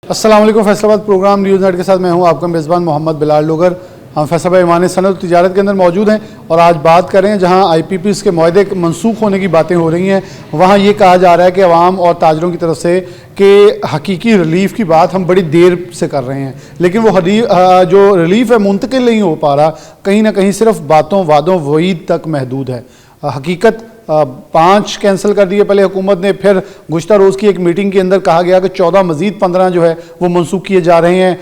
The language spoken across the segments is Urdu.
السلام علیکم. فیصل آباد پروگرام نیوز نیٹ کے ساتھ میں ہوں آپ کا میزبان محمد بلال لوگر. ہم فیصل آباد ایوان صنعت و تجارت کے اندر موجود ہیں اور آج بات کر رہے ہیں جہاں آئی پی پیز کے معاہدے منسوخ ہونے کی باتیں ہو رہی ہیں. وہاں یہ کہا جا رہا ہے کہ عوام اور تاجروں کی طرف سے کہ حقیقی ریلیف کی بات ہم بڑی دیر سے کر رہے ہیں, لیکن وہ جو ریلیف ہے منتقل نہیں ہو پا رہا, کہیں نہ کہیں صرف باتوں وعدوں وعید تک محدود ہے. حقیقت 5 کینسل کر دیے پہلے حکومت نے, پھر گزشتہ روز کی ایک میٹنگ کے اندر کہا گیا کہ 14 مزید 15 جو ہے وہ منسوخ کیے جا رہے ہیں,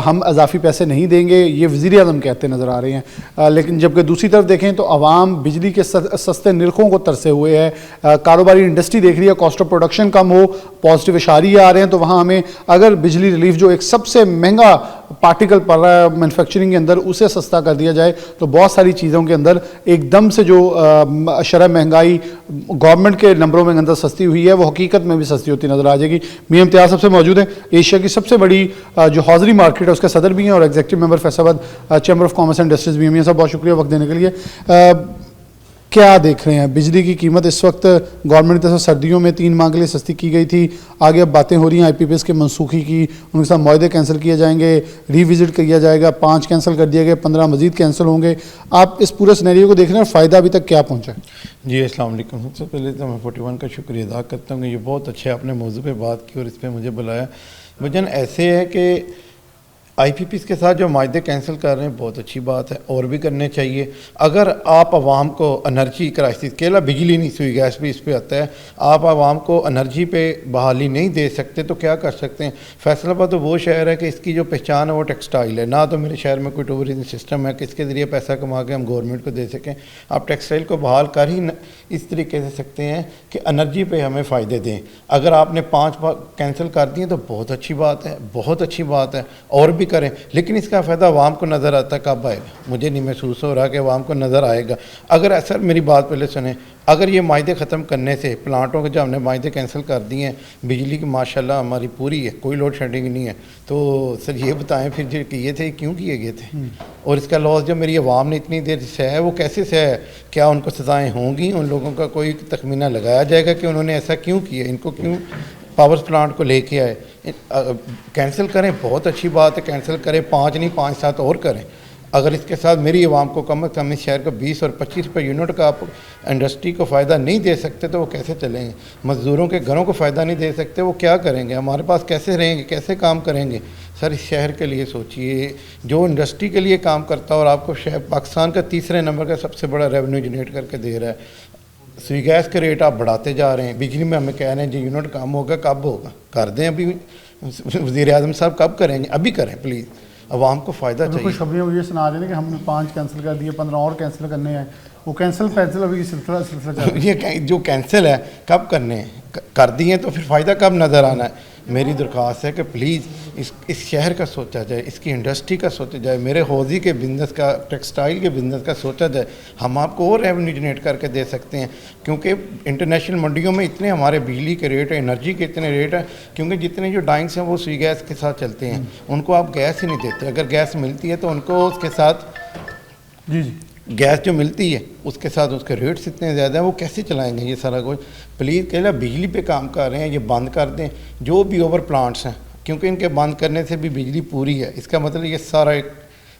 ہم اضافی پیسے نہیں دیں گے, یہ وزیر اعظم کہتے نظر آ رہے ہیں. لیکن جبکہ دوسری طرف دیکھیں تو عوام بجلی کے سستے نرخوں کو ترسے ہوئے ہے. کاروباری انڈسٹری دیکھ رہی ہے کاسٹ آف پروڈکشن کم ہو, پازیٹیو اشاریے آ رہے ہیں, تو وہاں ہمیں اگر بجلی ریلیف جو ایک سب سے مہنگا پارٹیکل پڑ رہا ہے مینوفیکچرنگ کے اندر اسے سستا کر دیا جائے تو بہت ساری چیزوں کے اندر ایک دم سے جو شرح مہنگائی گورنمنٹ کے نمبروں میں اندر سستی ہوئی ہے وہ حقیقت میں بھی سستی ہوتی نظر آ جائے گی. میاں امتیاز صاحب سے موجود ہیں, ایشیا کی سب سے بڑی جو حاضری مارکیٹ ہے اس کے صدر بھی ہیں اور ایگزیکٹو ممبر فیصل آباد chamber of commerce and industries بھی ہیں. میاں صاحب بہت شکریہ وقت دینے کے لیے. کیا دیکھ رہے ہیں بجلی کی قیمت اس وقت گورنمنٹ کی طرف سے سردیوں میں 3 ماہ کے لیے سستی کی گئی تھی, آگے اب باتیں ہو رہی ہیں آئی پی پی ایس کے منسوخی کی, ان کے ساتھ معاہدے کینسل کیے جائیں گے, ری وزٹ کیا جائے گا, 5 کینسل کر دیے گئے, 15 مزید کینسل ہوں گے. آپ اس پورے سینیریو کو دیکھ رہے ہیں اور فائدہ ابھی تک کیا پہنچا؟ جی السلام علیکم. سب سے پہلے تو میں 41 کا شکریہ ادا کرتا ہوں کہ یہ بہت اچھا آپ نے موضوع پہ بات کی اور اس پہ مجھے بلایا. وجہ ایسے ہے کہ آئی پی پیز کے ساتھ جو معاہدے کینسل کر رہے ہیں بہت اچھی بات ہے اور بھی کرنے چاہیے. اگر آپ عوام کو انرجی کرائسس کیلا بجلی نہیں سوئی گیس بھی اس پہ آتا ہے, آپ عوام کو انرجی پہ بحالی نہیں دے سکتے تو کیا کر سکتے ہیں. فیصل آباد تو وہ شہر ہے کہ اس کی جو پہچان ہے وہ ٹیکسٹائل ہے. نہ تو میرے شہر میں کوئی ٹورزم سسٹم ہے کہ اس کے ذریعے پیسہ کما کے ہم گورنمنٹ کو دے سکیں. آپ ٹیکسٹائل کو بحال کر ہی اس طریقے سے سکتے ہیں کہ انرجی پہ ہمیں فائدے دیں. اگر آپ نے 5 کینسل کر دیے تو بہت اچھی بات ہے, بہت اچھی بات ہے, اور بھی کریں. لیکن اس کا فائدہ عوام کو نظر آتا ہے کب آئے گا؟ مجھے نہیں محسوس ہو رہا کہ عوام کو نظر آئے گا. اگر ایسا, میری بات پہلے سنیں, اگر یہ معاہدے ختم کرنے سے پلانٹوں کے جو ہم نے معاہدے کینسل کر دیے ہیں, بجلی کی ماشاءاللہ ہماری پوری ہے, کوئی لوڈ شیڈنگ نہیں ہے, تو سر یہ بتائیں پھر جو کیے تھے کیوں کیے گئے تھے؟ اور اس کا لاس جو میری عوام نے اتنی دیر سے ہے وہ کیسے سے ہے؟ کیا ان کو سزائیں ہوں گی؟ ان لوگوں کا کوئی تخمینہ لگایا جائے گا کہ انہوں نے ایسا کیوں کیا, ان کو کیوں پاور پلانٹ کو لے کے آئے؟ کینسل کریں, بہت اچھی بات ہے, کینسل کریں, 5 نہیں 5-7 اور کریں. اگر اس کے ساتھ میری عوام کو کم از کم اس شہر کو 20 اور 25 روپے یونٹ کا آپ انڈسٹری کو فائدہ نہیں دے سکتے تو وہ کیسے چلیں گے؟ مزدوروں کے گھروں کو فائدہ نہیں دے سکتے, وہ کیا کریں گے؟ ہمارے پاس کیسے رہیں گے, کیسے کام کریں گے؟ سر اس شہر کے لیے سوچئے, جو انڈسٹری کے لیے کام کرتا ہے اور آپ کو شہر پاکستان کا 3 نمبر کا سب سے بڑا ریونیو جنریٹ کر کے دے رہا ہے. سوئی گیس کے ریٹ آپ بڑھاتے جا رہے ہیں, بجلی میں ہمیں کہہ رہے ہیں جی یونٹ کم ہوگا, کب ہوگا؟ کر دیں ابھی. وزیر اعظم صاحب کب کریں گے؟ ابھی کریں پلیز, عوام کو فائدہ چاہیے. کچھ خبریں یہ سنا رہے ہیں کہ ہم نے 5 کینسل کر دیے, 15 اور کینسل کرنے ہیں, وہ کینسل ابھی سلسلہ یہ جو کینسل ہے کب کرنے ہیں؟ کر دیے تو پھر فائدہ کب نظر آنا ہے؟ میری درخواست ہے کہ پلیز اس شہر کا سوچا جائے, اس کی انڈسٹری کا سوچا جائے, میرے حوضی کے بزنس کا, ٹیکسٹائل کے بزنس کا سوچا جائے. ہم آپ کو اور ریونیو جنریٹ کر کے دے سکتے ہیں, کیونکہ انٹرنیشنل منڈیوں میں اتنے ہمارے بجلی کے ریٹ ہیں, انرجی کے اتنے ریٹ ہیں, کیونکہ جتنے جو ڈائنگس ہیں وہ سوئی گیس کے ساتھ چلتے ہیں, ان کو آپ گیس ہی نہیں دیتے. اگر گیس ملتی ہے تو ان کو اس کے ساتھ گیس جو ملتی ہے اس کے ساتھ اس کے ریٹس اتنے زیادہ ہیں, وہ کیسے چلائیں گے یہ سارا کچھ؟ پلیز کہنا بجلی پہ کام کر رہے ہیں, یہ بند کر دیں جو بھی اوور پلانٹس ہیں, کیونکہ ان کے بند کرنے سے بھی بجلی پوری ہے. اس کا مطلب یہ سارا ایک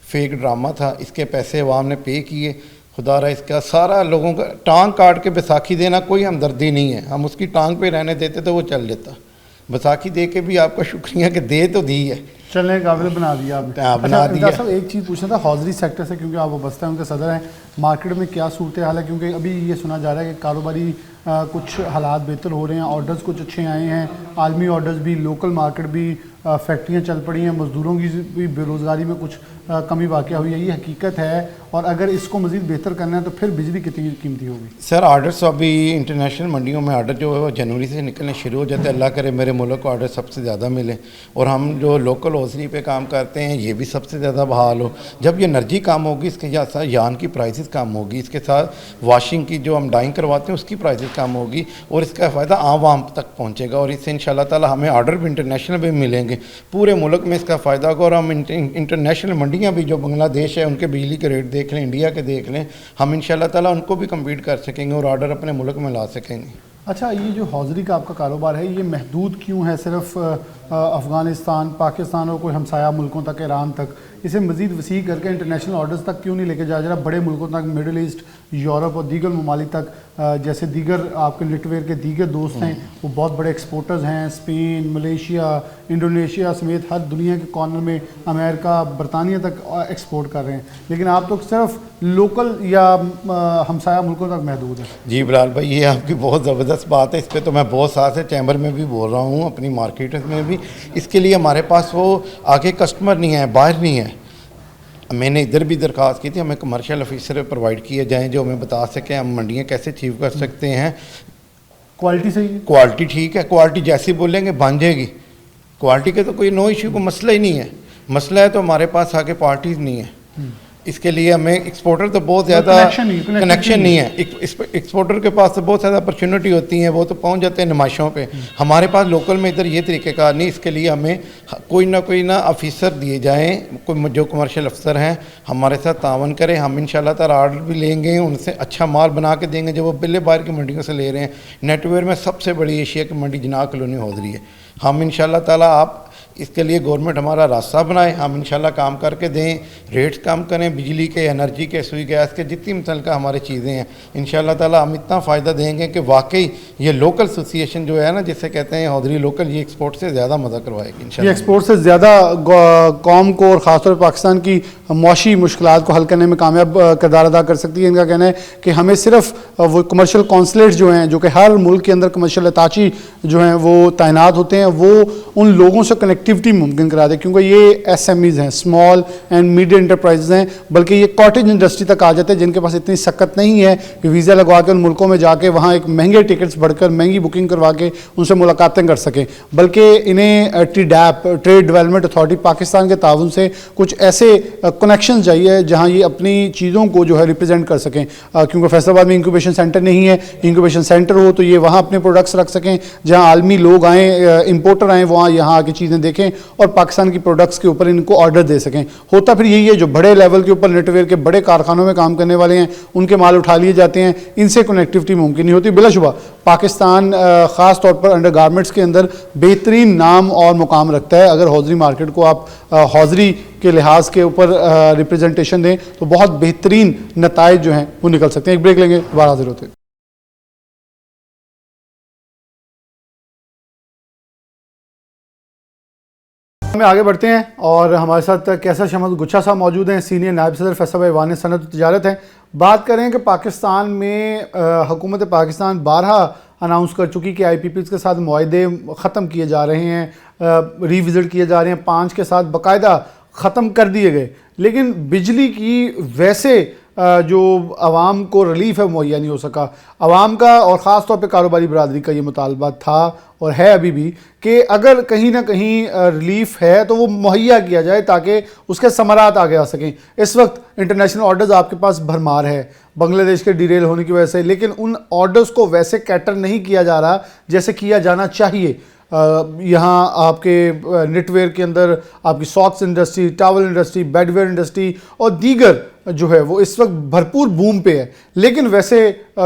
فیک ڈرامہ تھا, اس کے پیسے عوام نے پے کیے. خدا رہا اس کا سارا لوگوں کا ٹانگ کاٹ کے بیساکھی دینا کوئی ہمدردی نہیں ہے. ہم اس کی ٹانگ پہ رہنے دیتے تو وہ چل لیتا. بیساکھی دے کے بھی آپ کا شکریہ کہ دے تو دی ہے, چلنے قابل بنا دیا آپ نے. بنا دیا. صاحب ایک چیز پوچھنا تھا حوضری سیکٹر سے, کیونکہ آپ وابستہ ہیں, ان کے صدر ہیں, مارکیٹ میں کیا صورتحال ہے؟ کیونکہ ابھی یہ سنا جا رہا ہے کہ کاروباری کچھ حالات بہتر ہو رہے ہیں, آرڈرز کچھ اچھے آئے ہیں, عالمی آرڈرز بھی, لوکل مارکیٹ بھی, فیکٹریاں چل پڑی ہیں, مزدوروں کی بھی بے روزگاری میں کچھ کمی واقع ہوئی ہے, یہ حقیقت ہے. اور اگر اس کو مزید بہتر کرنا ہے تو پھر بجلی کتنی قیمتی ہوگی؟ سر آرڈرس ابھی انٹرنیشنل منڈیوں میں آرڈر جو ہے وہ جنوری سے نکلنے شروع ہو جاتے ہیں. اللہ کرے میرے ملک کو آرڈر سب سے زیادہ ملے, اور ہم جو لوکل حوضری پہ کام کرتے ہیں یہ بھی سب سے زیادہ بحال ہو. جب یہ انرجی کم ہوگی, اس کے ساتھ یان کی پرائسز کم ہوگی, اس کے ساتھ واشنگ کی جو ہم ڈائنگ کرواتے ہیں اس کی پرائسز کم ہوگی, اور اس کا فائدہ عام تک پہنچے گا. اور اس سے انشاءاللہ تعالی ہمیں آرڈر بھی انٹرنیشنل بھی ملیں گے, پورے ملک میں اس کا فائدہ ہوگا. اور ہم انٹرنیشنل منڈیاں بھی جو بنگلہ دیش ہے ان کے بجلی کے ریٹ دیکھ لیں, انڈیا کے دیکھ لیں, ہم انشاءاللہ تعالی ان کو بھی کمپیٹ کر سکیں گے اور آرڈر اپنے ملک میں لا سکیں گے. اچھا یہ جو حوضری کا آپ کا کاروبار ہے یہ محدود کیوں ہے صرف افغانستان پاکستان اور کوئی ہمسایہ ملکوں تک ایران تک؟ اسے مزید وسیع کر کے انٹرنیشنل آرڈرز تک کیوں نہیں لے کے جایا جا رہا بڑے ملکوں تک، مڈل ایسٹ، یورپ اور دیگر ممالک تک؟ جیسے دیگر آپ کے لٹ ویئر کے دیگر دوست ہیں وہ بہت بڑے ایکسپورٹرز ہیں، اسپین، ملیشیا، انڈونیشیا سمیت ہر دنیا کے کارنر میں امریکہ، برطانیہ تک ایکسپورٹ کر رہے ہیں، لیکن آپ تو صرف لوکل یا ہمسایہ ملکوں تک محدود ہیں۔ جی بلال بھائی یہ آپ کی بہت زبردست بات ہے، اس پہ تو میں بہت سال سے چیمبر میں بھی بول رہا ہوں، اپنی مارکیٹرز میں بھی۔ اس کے لیے ہمارے پاس وہ آگے کسٹمر نہیں ہے، باہر نہیں ہے۔ میں نے ادھر بھی درخواست کی تھی ہمیں کمرشل آفیسر پرووائڈ کیے جائیں جو ہمیں بتا سکیں ہم منڈیاں کیسے اچیو کر سکتے ہیں۔ کوالٹی صحیح ہے، کوالٹی ٹھیک ہے، کوالٹی جیسی بولیں گے بن جائے گی، کوالٹی کے تو کوئی نو ایشو، کو مسئلہ ہی نہیں ہے۔ مسئلہ ہے تو ہمارے پاس آگے پارٹیز نہیں ہیں، اس کے لیے ہمیں ایکسپورٹر تو بہت زیادہ کنیکشن نہیں ہے، ایکسپورٹر کے پاس تو بہت زیادہ اپرچونٹی ہوتی ہیں، وہ تو پہنچ جاتے ہیں نمائشوں پہ، ہمارے پاس لوکل میں ادھر یہ طریقہ کار نہیں۔ اس کے لیے ہمیں کوئی نہ آفیسر دیے جائیں، جو کمرشل افسر ہیں ہمارے ساتھ تعاون کریں، ہم انشاءاللہ تعالی آرڈر بھی لیں گے، ان سے اچھا مال بنا کے دیں گے جو وہ پہلے باہر کی منڈیوں سے لے رہے ہیں۔ نیٹ ویئر میں سب سے بڑی ایشیا کی منڈی جناح کالونی حوضری ہے، ہم انشاءاللہ تعالی آپ اس کے لیے گورنمنٹ ہمارا راستہ بنائے، ہم انشاءاللہ کام کر کے دیں، ریٹس کم کریں، بجلی کے، انرجی کے، سوئی گیس کے، جتنی متعلقہ ہماری چیزیں ہیں انشاءاللہ تعالی ہم اتنا فائدہ دیں گے کہ واقعی یہ لوکل ایسوسیشن جو ہے نا جسے کہتے ہیں حوضری لوکل، یہ ایکسپورٹ سے زیادہ مزہ کروائے گی یہ انشاءاللہ۔ ایکسپورٹ سے زیادہ قوم کو اور خاص طور پر پاکستان کی معاشی مشکلات کو حل کرنے میں کامیاب کردار ادا کر سکتی ہے۔ ان کا کہنا ہے کہ ہمیں صرف وہ کمرشل کونسلیٹس جو ہیں جو کہ ہر ملک کے اندر کمرشل اٹاچی جو ہیں وہ تعینات ہوتے ہیں، وہ ان لوگوں سے کنیکٹیوٹی ممکن کرا دے، کیونکہ یہ ایس ایم ایز ہیں، اسمال اینڈ میڈیم انٹرپرائزز ہیں، بلکہ یہ کاٹیج انڈسٹری تک آ جاتے ہیں جن کے پاس اتنی سکت نہیں ہے کہ ویزا لگوا کے ان ملکوں میں جا کے وہاں ایک مہنگے ٹکٹس بڑھ کر مہنگی بکنگ کروا کے ان سے ملاقاتیں کر سکیں، بلکہ انہیں T DAP trade development authority Pakistan کے تعاون سے کچھ ایسے کنیکشن چاہیے جہاں یہ اپنی چیزوں کو جو ہے ریپرزینٹ کر سکیں، کیونکہ فیصل آباد میں انکوبیشن سینٹر نہیں ہے، انکوبیشن سینٹر ہو تو یہ وہاں اپنے پروڈکٹس رکھ سکیں، جہاں عالمی لوگ آئیں، امپورٹر آئیں، وہاں یہاں آ کے چیزیں دیکھیں اور پاکستان کی پروڈکٹس کے اوپر ان کو آرڈر دے سکیں۔ ہوتا پھر یہی ہے جو بڑے لیول کے اوپر نیٹ ویئر کے بڑے کارخانوں میں کام کرنے والے ہیں ان کے مال اٹھا لیے جاتے ہیں، ان سے کنیکٹیوٹی ممکن نہیں ہوتی۔ بلا شبہ پاکستان خاص طور پر انڈر گارمنٹس کے اندر بہترین نام اور مقام رکھتا ہے۔ اگر حوضری مارکیٹ کو آپ حوضری کے لحاظ کے اوپر ریپرزنٹیشن دیں تو بہت بہترین نتائج جو ہیں وہ نکل سکتے ہیں۔ ایک بریک لیں گے، دوبارہ حاضر ہوتے ہیں۔ ہمیں آگے بڑھتے ہیں اور ہمارے ساتھ کیسر شمس گچھا صاحب موجود ہیں، سینئر نائب صدر فیصل ایوان صنعت و تجارت ہیں۔ بات کریں کہ پاکستان میں حکومت پاکستان بارہا اناؤنس کر چکی کہ آئی پی پیز کے ساتھ معاہدے ختم کیے جا رہے ہیں، ری وزٹ کیے جا رہے ہیں، 5 کے ساتھ باقاعدہ ختم کر دیے گئے، لیکن بجلی کی ویسے جو عوام کو ریلیف ہے مہیا نہیں ہو سکا۔ عوام کا اور خاص طور پہ کاروباری برادری کا یہ مطالبہ تھا اور ہے ابھی بھی کہ اگر کہیں نہ کہیں ریلیف ہے تو وہ مہیا کیا جائے تاکہ اس کے ثمرات آگے آ سکیں۔ اس وقت انٹرنیشنل آرڈرز آپ کے پاس بھرمار ہے بنگلہ دیش کے ڈیریل ہونے کی وجہ سے، لیکن ان آرڈرز کو ویسے کیٹر نہیں کیا جا رہا جیسے کیا جانا چاہیے۔ یہاں آپ کے نیٹ ویئر کے اندر آپ کی socks industry, towel industry, bed wear industry اور دیگر جو ہے وہ اس وقت بھرپور بوم پہ ہے، لیکن ویسے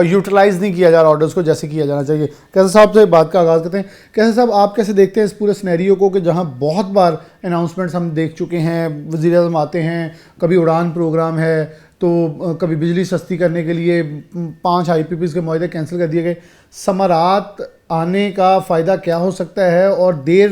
یوٹیلائز نہیں کیا جا رہا آرڈرز کو جیسے کیا جانا چاہیے۔ کیسر صاحب سے بات کا آغاز کرتے ہیں۔ کیسر صاحب آپ کیسے دیکھتے ہیں اس پورے سینیریو کو کہ جہاں بہت بار اناؤنسمنٹس ہم دیکھ چکے ہیں، وزیر اعظم آتے ہیں، کبھی اڑان پروگرام ہے تو کبھی بجلی سستی کرنے کے لیے 5 آئی پی پیز کے معاہدے کینسل کر دیے گئے، ثمرات آنے کا فائدہ کیا ہو سکتا ہے اور دیر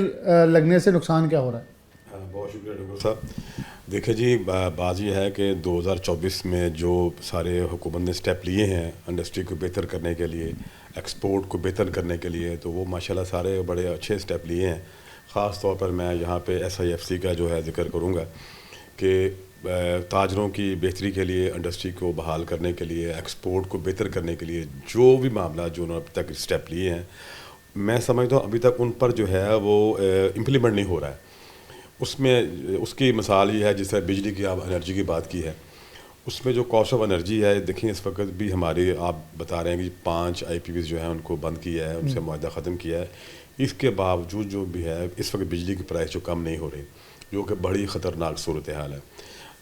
لگنے سے نقصان کیا ہو رہا ہے؟ بہت شکریہ ڈاکٹر صاحب۔ دیکھیں جی بات یہ ہے کہ 2024 میں جو سارے حکومت نے سٹیپ لیے ہیں انڈسٹری کو بہتر کرنے کے لیے، ایکسپورٹ کو بہتر کرنے کے لیے، تو وہ ماشاءاللہ سارے بڑے اچھے سٹیپ لیے ہیں۔ خاص طور پر میں یہاں پہ SIFC کا جو ہے ذکر کروں گا کہ تاجروں کی بہتری کے لیے، انڈسٹری کو بحال کرنے کے لیے، ایکسپورٹ کو بہتر کرنے کے لیے جو بھی معاملات جو انہوں نے اب تک سٹیپ لیے ہیں، میں سمجھتا ہوں ابھی تک ان پر جو ہے وہ امپلیمنٹ نہیں ہو رہا ہے۔ اس میں اس کی مثال یہ ہے جس طرح بجلی کی آپ انرجی کی بات کی ہے، اس میں جو کاسٹ آف انرجی ہے، دیکھیں اس وقت بھی ہماری آپ بتا رہے ہیں کہ 5 آئی پی پیز جو ہیں ان کو بند کیا ہے، ان سے معاہدہ ختم کیا ہے، اس کے باوجود جو بھی ہے اس وقت بجلی کی پرائس جو کم نہیں ہو رہی، جو کہ بڑی خطرناک صورتحال ہے۔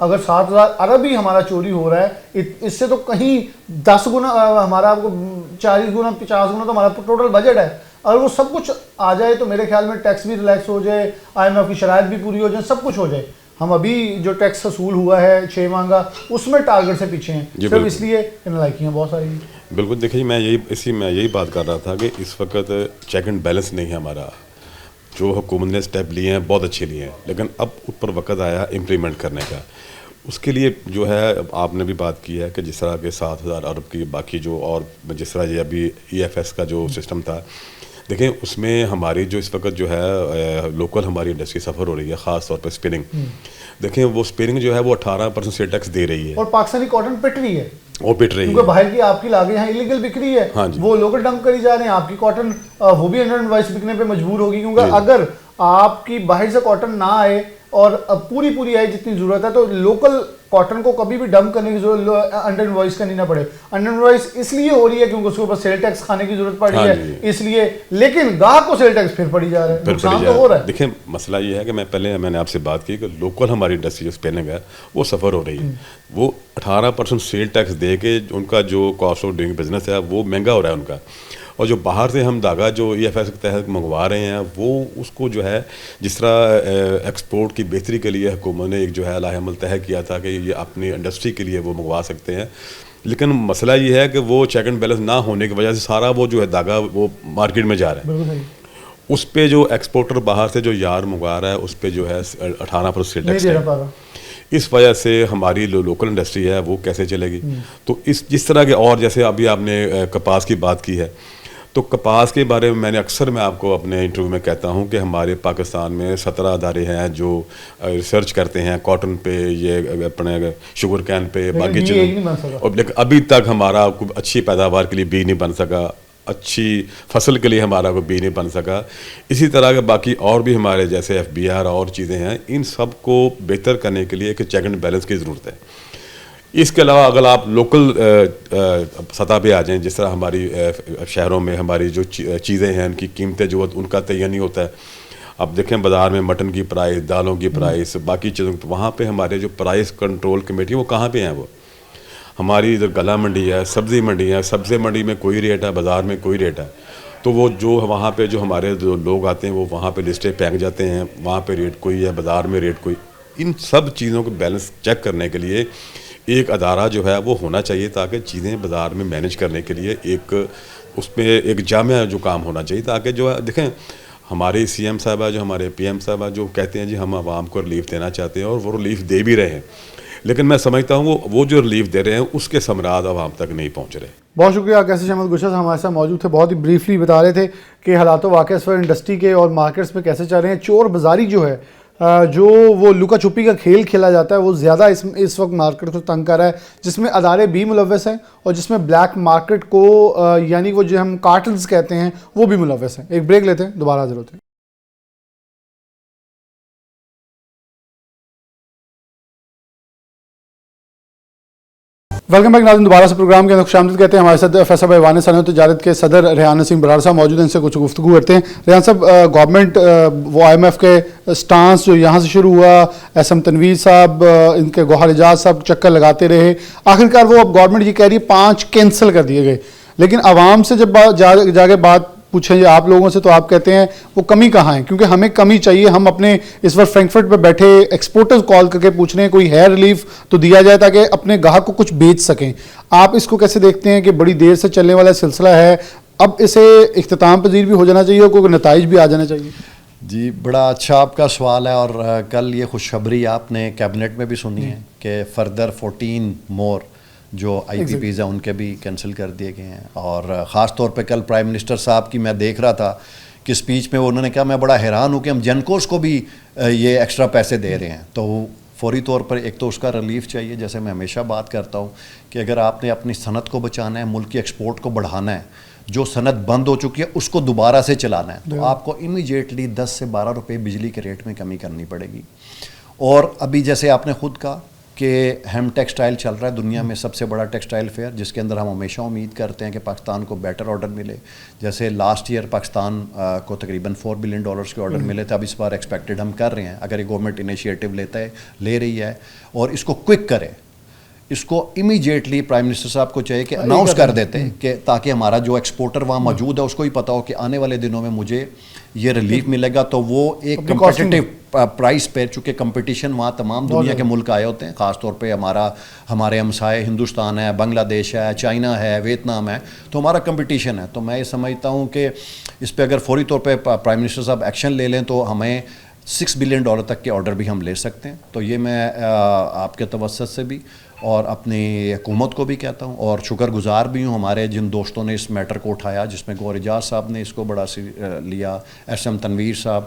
اگر 7,000 ارب ہی ہمارا چوری ہو رہا ہے, اس سے تو کہیں 10 گنا ہمارا 40 گنا 50 گنا تو ہمارا ٹوٹل بجٹ ہے. اگر وہ سب کچھ آ جائے تو میرے خیال میں ٹیکس بھی ریلیکس ہو جائے, IMF کی شرائط بھی پوری ہو جائیں, سب کچھ ہو جائے. ہم ابھی جو ٹیکس حصول ہوا ہے 6 ماہ کا, اس میں ٹارگٹ سے پیچھے ہیں, صرف اس لیے کہ نالائکیاں بہت ساری ہیں. بالکل. دیکھیے میں یہی بات کر رہا تھا کہ اس وقت چیک اینڈ بیلنس نہیں ہے ہمارا. جو حکومت نے اسٹیپ لیے ہیں بہت اچھے لیے ہیں, لیکن اب اوپر وقت آیا امپلیمنٹ کرنے کا. اس کے لیے جو ہے آپ نے بھی بات کی ہے کہ جس طرح کے 7,000 ارب کی باقی جو اور جس طرح یہ ابھی EFS کا جو سسٹم تھا, دیکھیں اس میں ہماری جو اس وقت جو ہے لوکل ہماری انڈسٹری سفر ہو رہی ہے, خاص طور پہ اسپننگ. دیکھیں وہ اسپننگ جو ہے وہ 18% سیل ٹیکس دے رہی ہے, اور پاکستانی کاٹن پٹ رہی ہے, وہ پٹ رہی ہے کیونکہ باہر کی آپ کی لاگے یہاں ایلیگل بک رہی ہے, وہ لوکل ڈمپ کری جا رہے ہیں. آپ کی کاٹن وہ بھی انڈر انوائس بکنے پہ مجبور ہوگی, کیونکہ اگر آپ کی باہر سے کاٹن نہ آئے اور پوری آئے جتنی ضرورت ہے, تو لوکل کاٹن کو کبھی بھی ڈمپ کرنے کی ضرورت انڈر انوائس کرنی نہ پڑے. انڈر انوائس اس لیے ہو رہی ہے کیونکہ اس کے اوپر سیل ٹیکس کھانے کی ضرورت پڑ رہی ہے اس لیے, لیکن گاہک کو سیل ٹیکس پھر پڑی جا رہا ہے, نقصان تو ہو رہا ہے. دیکھیں مسئلہ یہ ہے کہ میں نے آپ سے بات کی کہ لوکل ہماری انڈسٹری جو اسپیننگ ہے وہ سفر ہو رہی ہے. وہ 18% سیل ٹیکس دے کے ان کا جو کاسٹ آف ڈوئنگ بزنس ہے وہ مہنگا ہو رہا ہے ان کا. اور جو باہر سے ہم دھاگا جو EFS کے تحت منگوا رہے ہیں وہ اس کو جو ہے جس طرح ایکسپورٹ کی بہتری کے لیے حکومت نے ایک جو ہے لاہ عمل طے کیا تھا کہ یہ اپنی انڈسٹری کے لیے وہ منگوا سکتے ہیں, لیکن مسئلہ یہ ہے کہ وہ چیک اینڈ بیلنس نہ ہونے کی وجہ سے سارا وہ جو ہے دھاگا وہ مارکیٹ میں جا رہا ہے. اس پہ جو ایکسپورٹر باہر سے جو یار منگوا رہا ہے اس پہ جو ہے 18% سیل ٹیکس ہے. اس وجہ سے ہماری لوکل انڈسٹری ہے وہ کیسے چلے گی. تو جس طرح کے اور جیسے ابھی آپ نے کپاس کی بات کی ہے, تو کپاس کے بارے میں اکثر میں آپ کو اپنے انٹرویو میں کہتا ہوں کہ ہمارے پاکستان میں 17 ادارے ہیں جو ریسرچ کرتے ہیں کاٹن پہ, یہ اپنے شوگر کین پہ, باقی چیزوں, لیکن ابھی تک ہمارا اچھی پیداوار کے لیے بیج نہیں بن سکا, اچھی فصل کے لیے ہمارا کوئی بیج نہیں بن سکا. اسی طرح کے باقی اور بھی ہمارے جیسے FBR اور چیزیں ہیں, ان سب کو بہتر کرنے کے لیے ایک چیک اینڈ بیلنس کی ضرورت ہے. اس کے علاوہ اگر آپ لوکل سطح پہ آ جائیں, جس طرح ہماری شہروں میں ہماری جو چیزیں ہیں ان کی قیمتیں جو ان کا تعین نہیں ہوتا ہے. اب دیکھیں بازار میں مٹن کی پرائس, دالوں کی پرائس, باقی چیزوں کی, وہاں پہ ہمارے جو پرائس کنٹرول کمیٹی وہ کہاں پہ ہیں. وہ ہماری ادھر گلا منڈی ہے, سبزی منڈی ہے, سبزی منڈی میں کوئی ریٹ ہے, بازار میں کوئی ریٹ ہے. تو وہ جو وہاں پہ جو ہمارے جو لوگ آتے ہیں وہ وہاں پہ لسٹیں پھینک جاتے ہیں, وہاں پہ ریٹ کوئی ہے, بازار میں ریٹ کوئی. ان سب چیزوں کو بیلنس چیک کرنے کے لیے ایک ادارہ جو ہے وہ ہونا چاہیے, تاکہ چیزیں بازار میں مینیج کرنے کے لیے ایک اس میں ایک جامع جو کام ہونا چاہیے, تاکہ جو ہے دیکھیں ہمارے CM صاحبہ جو ہمارے PM صاحبہ جو کہتے ہیں جی ہم عوام کو ریلیف دینا چاہتے ہیں, اور وہ ریلیف دے بھی رہے ہیں, لیکن میں سمجھتا ہوں وہ جو ریلیف دے رہے ہیں اس کے ثمرات عوام تک نہیں پہنچ رہے. بہت شکریہ کیسر احمد گلشن صاحب ہمارے ساتھ موجود تھے, بہت ہی بریفلی بتا رہے تھے کہ حالات و واقع اس وقت انڈسٹری کے اور مارکیٹس میں کیسے چل رہے ہیں. چور بازاری جو ہے, جو وہ لکا چھپی کا کھیل کھیلا جاتا ہے, وہ زیادہ اس وقت مارکیٹ کو تنگ کر رہا ہے, جس میں ادارے بھی ملوث ہیں اور جس میں بلیک مارکیٹ کو یعنی وہ جو ہم کارٹلز کہتے ہیں وہ بھی ملوث ہیں. ایک بریک لیتے ہیں, دوبارہ حاضر ہوتے ہیں. ویلکم بیک ناظرین, دوبارہ سے پروگرام کے اندر خوشامدید کہتے ہیں. ہمارے ساتھ فیصل بھائی ایوان صنعت تجارت کے صدر ریحان نسیم برار صاحب موجود ہیں, ان سے کچھ گفتگو کرتے ہیں. ریحان صاحب, گورنمنٹ وہ IMF کے سٹانس جو یہاں سے شروع ہوا, SM تنویر صاحب, ان کے گوہر اعجاز صاحب چکر لگاتے رہے, آخرکار وہ اب گورنمنٹ یہ کہہ رہی ہے 5 کینسل کر دیے گئے, لیکن عوام سے جب جا کے بات پوچھیں آپ لوگوں سے تو آپ کہتے ہیں وہ کمی کہاں ہے, کیونکہ ہمیں کمی چاہیے. ہم اپنے اس وقت فرینکفرٹ پہ بیٹھے ایکسپورٹرز کال کر کے پوچھ رہے ہیں کوئی ہے ریلیف تو دیا جائے تاکہ اپنے گاہک کو کچھ بیچ سکیں. آپ اس کو کیسے دیکھتے ہیں کہ بڑی دیر سے چلنے والا سلسلہ ہے, اب اسے اختتام پذیر بھی ہو جانا چاہیے اور کوئی نتائج بھی آ جانا چاہیے؟ جی بڑا اچھا آپ کا سوال ہے, اور کل یہ خوشخبری آپ نے کیبنٹ میں بھی سنی ہے کہ فردر 14 مور جو IPPs ہیں ان کے بھی کینسل کر دیے گئے ہیں. اور خاص طور پہ کل پرائم منسٹر صاحب کی میں دیکھ رہا تھا کہ اسپیچ میں انہوں نے کہا میں بڑا حیران ہوں کہ ہم جنکوز کو بھی یہ ایکسٹرا پیسے دے رہے ہیں. تو فوری طور پر ایک تو اس کا ریلیف چاہیے, جیسے میں ہمیشہ بات کرتا ہوں کہ اگر آپ نے اپنی صنعت کو بچانا ہے, ملک کی ایکسپورٹ کو بڑھانا ہے, جو صنعت بند ہو چکی ہے اس کو دوبارہ سے چلانا ہے, تو آپ کو امیجیٹلی 10 سے 12 روپے بجلی کے ریٹ میں کمی کرنی پڑے گی. اور ابھی جیسے آپ نے خود کہا کہ ہم ٹیکسٹائل چل رہا ہے دنیا میں سب سے بڑا ٹیکسٹائل فیئر، جس کے اندر ہم ہمیشہ امید کرتے ہیں کہ پاکستان کو بیٹر آرڈر ملے. جیسے لاسٹ ایئر پاکستان کو تقریباً $4 بلین کے آرڈر ملے تھے، اب اس بار ایکسپیکٹڈ ہم کر رہے ہیں اگر یہ گورنمنٹ انیشیٹو لے رہی ہے اور اس کو کوئک کرے، اس کو امیجیٹلی پرائم منسٹر صاحب کو چاہیے کہ اناؤنس کر دیتے کہ تاکہ ہمارا جو ایکسپورٹر وہاں موجود ہے اس کو ہی پتہ ہو کہ آنے والے دنوں میں مجھے یہ ریلیف ملے گا. تو وہ ایک کمپیٹیٹیو پرائس پہ، چونکہ کمپٹیشن وہاں تمام دنیا کے ملک آئے ہوتے ہیں، خاص طور پہ ہمارے ہمسائے ہندوستان ہے، بنگلہ دیش ہے، چائنا ہے، ویتنام ہے، تو ہمارا کمپٹیشن ہے. تو میں یہ سمجھتا ہوں کہ اس پہ اگر فوری طور پہ پرائم منسٹر صاحب ایکشن لے لیں تو ہمیں $6 بلین تک کے آرڈر بھی ہم لے سکتے ہیں. تو یہ میں آپ کے توسط سے بھی اور اپنی حکومت کو بھی کہتا ہوں، اور شکر گزار بھی ہوں ہمارے جن دوستوں نے اس میٹر کو اٹھایا، جس میں گور اعجاز صاحب نے اس کو بڑا لیا، SM تنویر صاحب.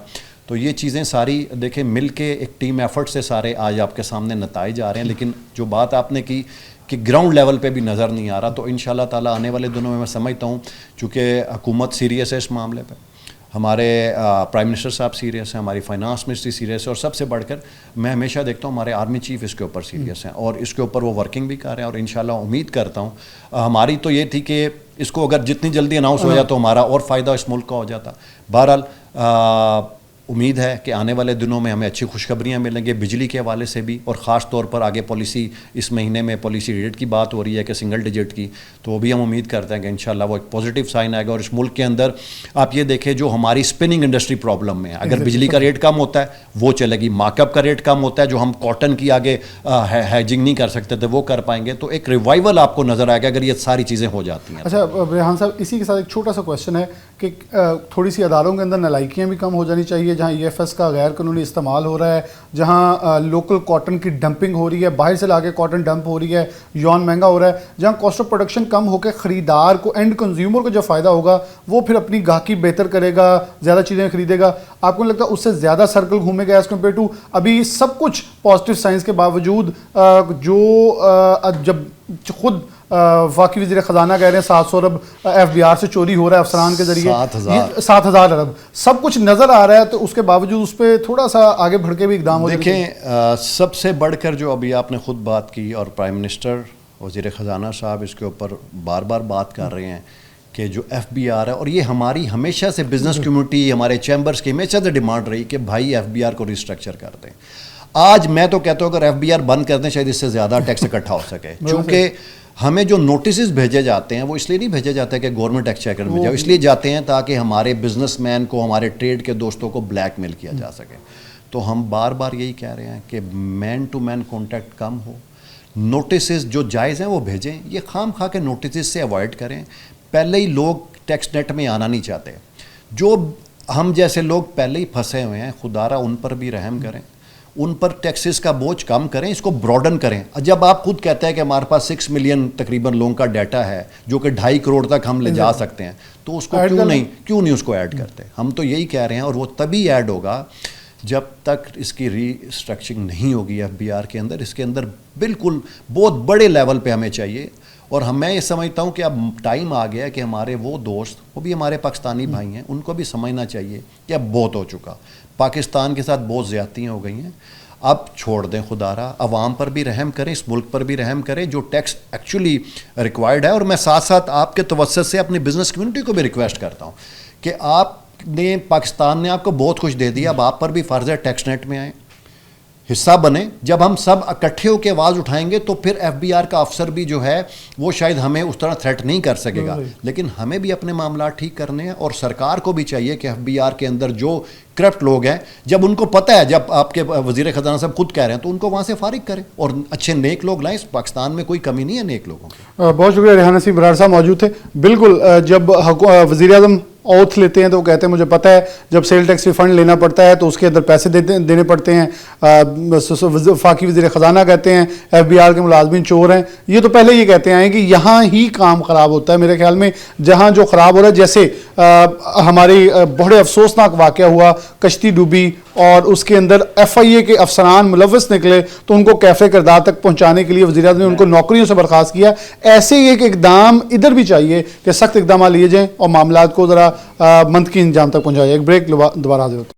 تو یہ چیزیں ساری دیکھیں مل کے ایک ٹیم ایفرٹ سے سارے آج آپ کے سامنے نتائج آ رہے ہیں. لیکن جو بات آپ نے کی کہ گراؤنڈ لیول پہ بھی نظر نہیں آ رہا، تو انشاءاللہ تعالیٰ آنے والے دنوں میں سمجھتا ہوں چونکہ حکومت سیریس ہے اس معاملے پہ، ہمارے پرائم منسٹر صاحب سیریس ہیں، ہماری فائنانس منسٹری سیریس ہے، اور سب سے بڑھ کر میں ہمیشہ دیکھتا ہوں ہمارے آرمی چیف اس کے اوپر سیریس ہیں اور اس کے اوپر وہ ورکنگ بھی کر رہے ہیں. اور انشاءاللہ امید کرتا ہوں ہماری تو یہ تھی کہ اس کو اگر جتنی جلدی اناؤنس ہو جائے تو ہمارا اور فائدہ اس ملک کا ہو جاتا. بہرحال امید ہے کہ آنے والے دنوں میں ہمیں اچھی خوشخبریاں ملیں گے بجلی کے حوالے سے بھی، اور خاص طور پر آگے پالیسی اس مہینے میں پالیسی ریٹ کی بات ہو رہی ہے کہ سنگل ڈیجٹ کی، تو وہ بھی ہم امید کرتے ہیں کہ انشاءاللہ وہ ایک پازیٹیو سائن آئے گا. اور اس ملک کے اندر آپ یہ دیکھیں جو ہماری اسپننگ انڈسٹری پرابلم میں ہے، اگر بجلی کا ریٹ کم ہوتا ہے وہ چلے گی، مارک اپ کا ریٹ کم ہوتا ہے، جو ہم کاٹن کی آگے ہیجنگ نہیں کر سکتے تھے وہ کر پائیں گے. تو ایک ریوائول آپ کو نظر آئے گا اگر یہ ساری چیزیں ہو جاتی ہیں. اچھا ریحان صاحب، اسی کے ساتھ ایک چھوٹا سا کویشچن ہے کہ تھوڑی سی اداروں کے اندر نالائکیاں بھی کم ہو جانی چاہیے، جہاں EFS کا غیر قانونی استعمال ہو رہا ہے، جہاں لوکل کاٹن کی ڈمپنگ ہو رہی ہے، باہر سے لا کے کاٹن ڈمپ ہو رہی ہے، یون مہنگا ہو رہا ہے، جہاں کاسٹ آف پروڈکشن کم ہو کے خریدار کو، اینڈ کنزیومر کو جو فائدہ ہوگا وہ پھر اپنی گاہکی بہتر کرے گا، زیادہ چیزیں خریدے گا. آپ کو نہیں لگتا اس سے زیادہ سرکل گھومے گا ایز کمپیئر ٹو ابھی سب کچھ پازیٹیو سائنس کے باوجود جب خود واقعی وزیر خزانہ کہہ رہے ہیں 700 ارب FBR سے چوری ہو رہا ہے افسران کے ذریعے، 7,000 ارب سب کچھ نظر آ رہا ہے، تو اس کے باوجود اس پہ تھوڑا سا آگے بڑھ کے بھی اقدام ہو جائے. دیکھیں سب سے بڑھ کر جو ابھی آپ نے خود بات کی اور پرائم منسٹر وزیر خزانہ صاحب اس کے اوپر بار بار بات کر رہے ہیں کہ جو FBR ہے، اور یہ ہماری ہمیشہ سے بزنس کمیونٹی، ہمارے چیمبرز کی ہمیشہ سے ڈیمانڈ رہی کہ بھائی FBR کو ریسٹرکچر کر دیں. آج میں تو کہتا ہوں اگر FBR بند کر دیں شاید اس سے زیادہ ٹیکس اکٹھا ہو سکے. چونکہ ہمیں جو نوٹسز بھیجے جاتے ہیں وہ اس لیے نہیں بھیجے جاتے کہ گورنمنٹ ایکسچیکر میں جائے، اس لیے جاتے ہیں تاکہ ہمارے بزنس مین کو، ہمارے ٹریڈ کے دوستوں کو بلیک میل کیا جا سکے. تو ہم بار بار یہی کہہ رہے ہیں کہ مین ٹو مین کانٹیکٹ کم ہو، نوٹسز جو جائز ہیں وہ بھیجیں، یہ خام خواہ کے نوٹسز سے اوائڈ کریں. پہلے ہی لوگ ٹیکس نیٹ میں آنا نہیں چاہتے، جو ہم جیسے لوگ پہلے ہی پھنسے ہوئے ہیں، خدا را ان پر بھی رحم کریں، ان پر ٹیکسز کا بوجھ کم کریں، اس کو براڈن کریں. جب آپ خود کہتے ہیں کہ ہمارے پاس 6 ملین تقریباً لوگوں کا ڈیٹا ہے جو کہ 2.5 کروڑ تک ہم لے جا سکتے ہیں، تو اس کو کیوں نہیں اس کو ایڈ کرتے. ہم تو یہی کہہ رہے ہیں، اور وہ تبھی ایڈ ہوگا جب تک اس کی ری اسٹرکچرنگ نہیں ہوگی FBR کے اندر. اس کے اندر بالکل بہت بڑے لیول پہ ہمیں چاہیے. اور میں یہ سمجھتا ہوں کہ اب ٹائم آ گیا کہ ہمارے وہ دوست، وہ بھی ہمارے پاکستانی بھائی ہیں، ان کو بھی سمجھنا چاہیے کہ اب بہت ہو چکا، پاکستان کے ساتھ بہت زیادتیاں ہو گئی ہیں، اب چھوڑ دیں. خدا را عوام پر بھی رحم کریں، اس ملک پر بھی رحم کریں جو ٹیکس ایکچولی ریکوائرڈ ہے. اور میں ساتھ ساتھ آپ کے توسط سے اپنی بزنس کمیونٹی کو بھی ریکویسٹ کرتا ہوں کہ آپ نے، پاکستان نے آپ کو بہت کچھ دے دیا، اب آپ پر بھی فرض ہے ٹیکس نیٹ میں آئیں، حصہ بنے. جب ہم سب اکٹھے ہو کے آواز اٹھائیں گے تو پھر FBR کا افسر بھی جو ہے وہ شاید ہمیں اس طرح تھریٹ نہیں کر سکے گا. لیکن ہمیں بھی اپنے معاملات ٹھیک کرنے ہیں، اور سرکار کو بھی چاہیے کہ FBR کے اندر جو کرپٹ لوگ ہیں، جب ان کو پتہ ہے، جب آپ کے وزیر خزانہ صاحب خود کہہ رہے ہیں، تو ان کو وہاں سے فارغ کریں اور اچھے نیک لوگ لائیں. پاکستان میں کوئی کمی نہیں ہے نیک لوگوں کی. بہت شکریہ. ریحان نسیم برار صاحب موجود تھے. بالکل جب وزیر اعظم اوتھ لیتے ہیں تو وہ کہتے ہیں مجھے پتہ ہے جب سیل ٹیکس ریفنڈ لینا پڑتا ہے تو اس کے اندر پیسے دینے پڑتے ہیں. وفاقی وزیر خزانہ کہتے ہیں FBR کے ملازمین چور ہیں. یہ تو پہلے یہ کہتے آئے ہیں کہ یہاں ہی کام خراب ہوتا ہے میرے خیال میں، جہاں جو خراب ہو رہا ہے. جیسے ہماری بڑے افسوسناک واقعہ ہوا، کشتی ڈوبی اور اس کے اندر FIA کے افسران ملوث نکلے تو ان کو کیفے کردار تک پہنچانے کے لیے وزیر اعظم نے ان کو نوکریوں سے برخاست کیا. ایسے ہی ایک اقدام ادھر بھی چاہیے کہ سخت اقدامات لیے جائیں اور معاملات کو ذرا منطقی انجام تک پہنچایا جائے. ایک بریک، دوبارہ حاضر ہوتے ہیں.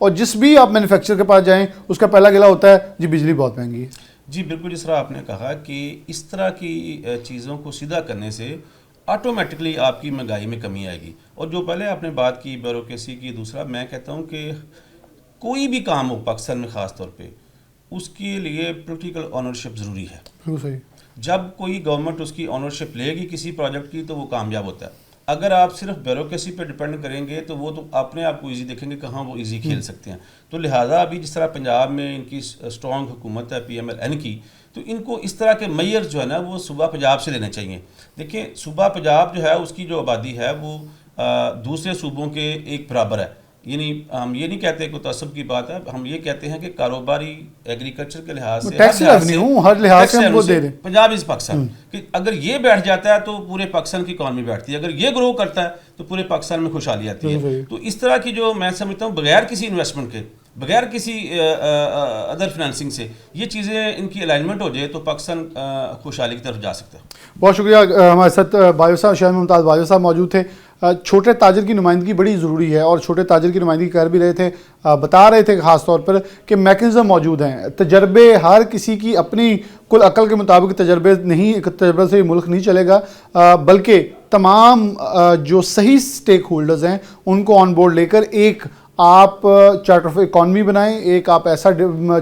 اور جس بھی آپ مینوفیکچر کے پاس جائیں اس کا پہلا گلہ ہوتا ہے جی بجلی بہت مہنگی ہے. جی بالکل، جس طرح آپ نے کہا کہ اس طرح کی چیزوں کو سیدھا کرنے سے آٹومیٹکلی آپ کی مہنگائی میں کمی آئے گی. اور جو پہلے آپ نے بات کی بیوروکریسی کی، دوسرا میں کہتا ہوں کہ کوئی بھی کام ہو پاکستان میں خاص طور پہ اس کے لیے پولیٹیکل آنرشپ ضروری ہے. بالکل صحیح. جب کوئی گورنمنٹ اس کی آنرشپ لے گی کسی پروجیکٹ کی تو وہ کامیاب ہوتا ہے. اگر آپ صرف بیوروکریسی پہ ڈپینڈ کریں گے تو وہ تو اپنے آپ کو ایزی دیکھیں گے کہاں وہ ایزی کھیل سکتے ہیں. تو لہٰذا ابھی جس طرح پنجاب میں ان کی اسٹرانگ حکومت ہے PMLN کی، تو ان کو اس طرح کے میئر جو ہے نا وہ صوبہ پنجاب سے لینے چاہیے. دیکھیں صوبہ پنجاب جو ہے اس کی جو آبادی ہے وہ دوسرے صوبوں کے ایک برابر ہے. یعنی ہم یہ نہیں کہتے کوئی تعصب کی بات ہے، ہم یہ کہتے ہیں کہ کاروباری ایگریکلچر کے لحاظ سے ہر لحاظ سے ہم کو دے دیں. پنجاب از پاکستان کہ اگر یہ بیٹھ جاتا ہے تو پورے پاکستان کی اکانومی بیٹھتی ہے، اگر یہ گرو کرتا ہے تو پورے پاکستان میں خوشحالی آتی ہے. تو اس طرح کی جو میں سمجھتا ہوں بغیر کسی انویسٹمنٹ کے، بغیر کسی ادر فنانسنگ سے یہ چیزیں ان کی الائنمنٹ ہو جائے تو پاکستان خوشحالی کی طرف جا سکتا ہے. بہت شکریہ. ہمارے ساتھ بایو صاحب، شاہ ممتاز بایو صاحب موجود تھے. چھوٹے تاجر کی نمائندگی بڑی ضروری ہے اور چھوٹے تاجر کی نمائندگی کر بھی رہے تھے. بتا رہے تھے خاص طور پر کہ میکنزم موجود ہیں، تجربے ہر کسی کی اپنی کل عقل کے مطابق تجربے سے ملک نہیں چلے گا، بلکہ تمام جو صحیح سٹیک ہولڈرز ہیں ان کو آن بورڈ لے کر ایک آپ چارٹر آف اکانومی بنائیں، ایک آپ ایسا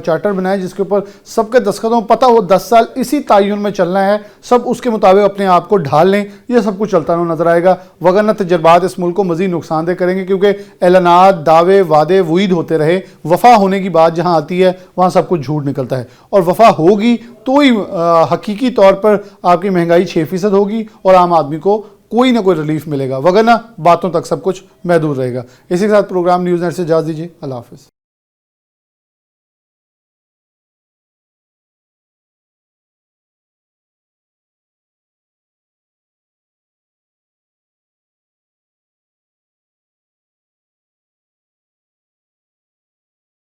چارٹر بنائیں جس کے اوپر سب کے دستخط ہوں، پتہ ہو 10 سال اسی تعین میں چلنا ہے، سب اس کے مطابق اپنے آپ کو ڈھال لیں. یہ سب کچھ چلتا نظر آئے گا، وگرنہ تجربات اس ملک کو مزید نقصان دہ کریں گے، کیونکہ اعلانات، دعوے، وعدے، وعید ہوتے رہے. وفا ہونے کی بات جہاں آتی ہے وہاں سب کچھ جھوٹ نکلتا ہے. اور وفا ہوگی تو ہی حقیقی طور پر آپ کی مہنگائی 6% ہوگی اور عام آدمی کو کوئی نہ کوئی ریلیف ملے گا، وگرنہ باتوں تک سب کچھ محدود رہے گا. اسی کے ساتھ پروگرام نیوز نیٹ سے اجازت دیجیے. اللہ حافظ.